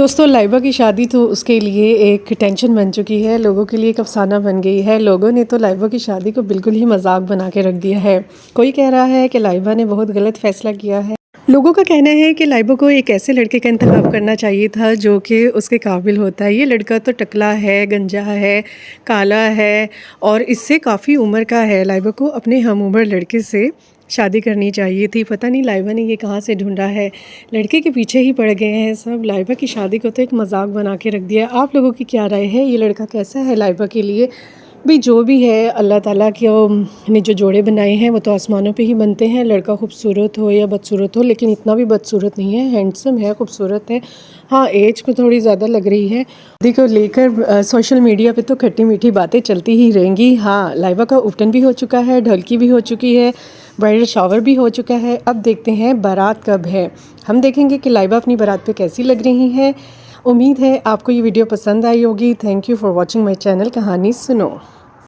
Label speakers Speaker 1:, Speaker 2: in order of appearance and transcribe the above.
Speaker 1: دوستوں لائبہ کی شادی تو اس کے لیے ایک ٹینشن بن چکی ہے، لوگوں کے لیے ایک افسانہ بن گئی ہے۔ لوگوں نے تو لائبہ کی شادی کو بالکل ہی مذاق بنا کے رکھ دیا ہے۔ کوئی کہہ رہا ہے کہ لائبہ نے بہت غلط فیصلہ کیا ہے۔ لوگوں کا کہنا ہے کہ لائبہ کو ایک ایسے لڑکے کا انتخاب کرنا چاہیے تھا جو کہ اس کے قابل ہوتا ہے۔ یہ لڑکا تو ٹکلا ہے، گنجا ہے، کالا ہے اور اس سے کافی عمر کا ہے۔ لائبہ کو اپنے ہم عمر لڑکے سے شادی کرنی چاہیے تھی۔ پتہ نہیں لائبہ نے یہ کہاں سے ڈھونڈا ہے، لڑکے کے پیچھے ہی پڑ گئے ہیں سب۔ لائبہ کی شادی کو تو ایک مذاق بنا کے رکھ دیا۔ آپ لوگوں کی کیا رائے ہے؟ یہ لڑکا کیسا ہے لائبہ کے لیے؟ بھی جو بھی ہے، اللہ تعالیٰ کے نے جو جوڑے بنائے ہیں وہ تو آسمانوں پہ ہی بنتے ہیں۔ لڑکا خوبصورت ہو یا بدصورت ہو، لیکن اتنا بھی بدصورت نہیں ہے، ہینڈسم ہے، خوبصورت ہے۔ ہاں ایج کو تھوڑی زیادہ لگ رہی ہے۔ شادی کو لے کر سوشل میڈیا پہ تو کھٹی میٹھی باتیں چلتی ہی رہیں گی۔ ہاں لائبہ کا اپٹن بھی ہو چکا ہے، ڈھولکی بھی ہو چکی ہے، برائڈل شاور بھی ہو چکا ہے۔ اب دیکھتے ہیں بارات کب ہے۔ ہم دیکھیں گے کہ لائبہ اپنی بارات پہ کیسی لگ رہی ہیں۔ امید ہے آپ کو یہ ویڈیو پسند آئی ہوگی۔ Thank you for watching my channel کہانی سنو۔